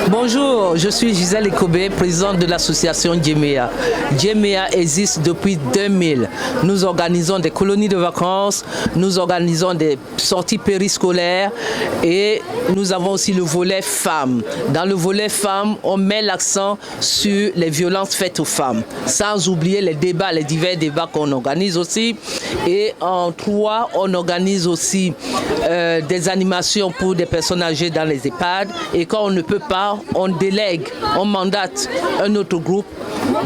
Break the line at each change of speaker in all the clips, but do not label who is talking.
Bonjour, je suis Gisèle Ekobé, présidente de l'association Djemea. Djemea existe depuis 2000. Nous organisons des colonies de vacances, nous organisons des sorties périscolaires et nous avons aussi le volet femmes. Dans le volet femmes, on met l'accent sur les violences faites aux femmes, sans oublier les débats, les divers débats qu'on organise aussi. Et en 3, on organise aussi des animations pour des personnes âgées dans les EHPAD. Et quand on ne peut pas, on délègue, on mandate un autre groupe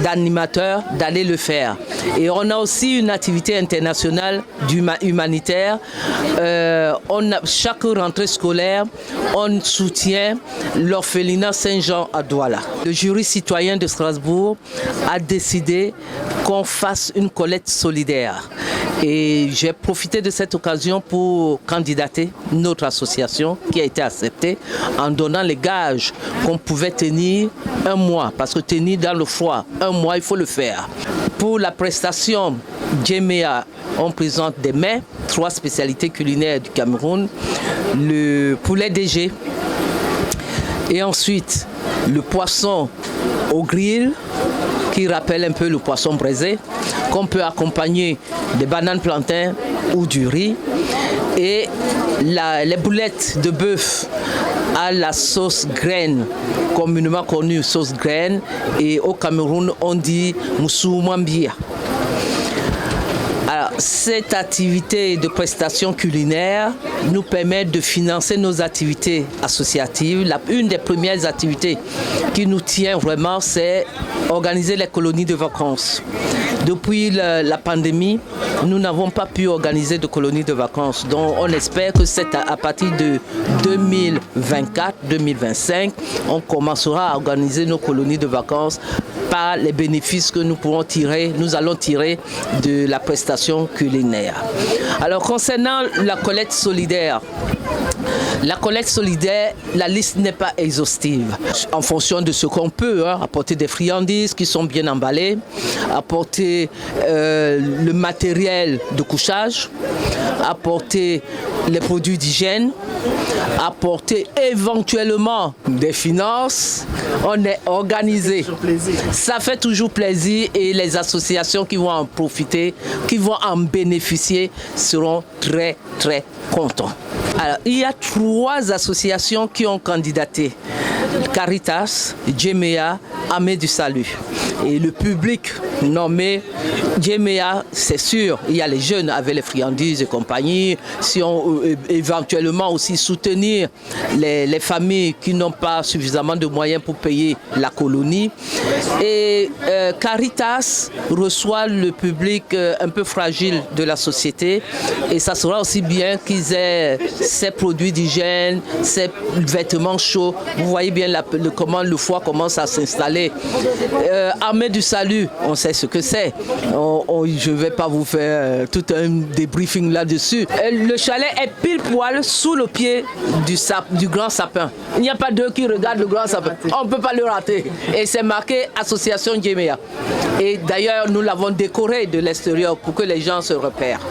d'animateurs d'aller le faire. Et on a aussi une activité internationale humanitaire. Chaque rentrée scolaire, on soutient l'orphelinat Saint-Jean à Douala. Le jury citoyen de Strasbourg a décidé qu'on fasse une collecte solidaire. Et j'ai profité de cette occasion pour candidater notre association qui a été acceptée en donnant les gages qu'on pouvait tenir un mois. Parce que tenir dans le froid, un mois, il faut le faire. Pour la prestation Djemea, on présente des mets, 3 spécialités culinaires du Cameroun. Le poulet DG et ensuite le poisson au grill qui rappelle un peu le poisson braisé, qu'on peut accompagner des bananes plantains ou du riz, et les boulettes de bœuf à la sauce graine, communément connue sauce graine, et au Cameroun on dit moussoumambia. Alors, cette activité de prestation culinaire nous permet de financer nos activités associatives. Une des premières activités qui nous tient vraiment, c'est organiser les colonies de vacances. Depuis la pandémie, nous n'avons pas pu organiser de colonies de vacances. Donc on espère que à partir de 2024-2025, on commencera à organiser nos colonies de vacances par les bénéfices que nous allons tirer de la prestation culinaire. Alors concernant la collecte solidaire, la liste n'est pas exhaustive. En fonction de ce qu'on peut, apporter des friandises qui sont bien emballées, apporter le matériel de couchage, apporter les produits d'hygiène, apporter éventuellement des finances. On est organisé. Ça fait toujours plaisir et les associations qui vont en profiter, qui vont en bénéficier seront très très contents. Alors, il y a 3 associations qui ont candidaté. Caritas, Djemea, Armée du Salut. Et le public nommé Djemea, c'est sûr, il y a les jeunes avec les friandises et compagnie. Si on éventuellement aussi soutenir les familles qui n'ont pas suffisamment de moyens pour payer la colonie. Et Caritas reçoit le public un peu fragile de la société. Et ça sera aussi bien qu'ils aient ces produits d'hygiène, ces vêtements chauds. Vous voyez bien comment le foie commence à s'installer. Armée du Salut, on sait ce que c'est. Je ne vais pas vous faire tout un débriefing là-dessus. Le chalet est pile poil sous le pied du grand sapin. Il n'y a pas d'eux qui regardent le grand sapin. On ne peut pas le rater. Et c'est marqué Association Djemea. Et d'ailleurs, nous l'avons décoré de l'extérieur pour que les gens se repèrent.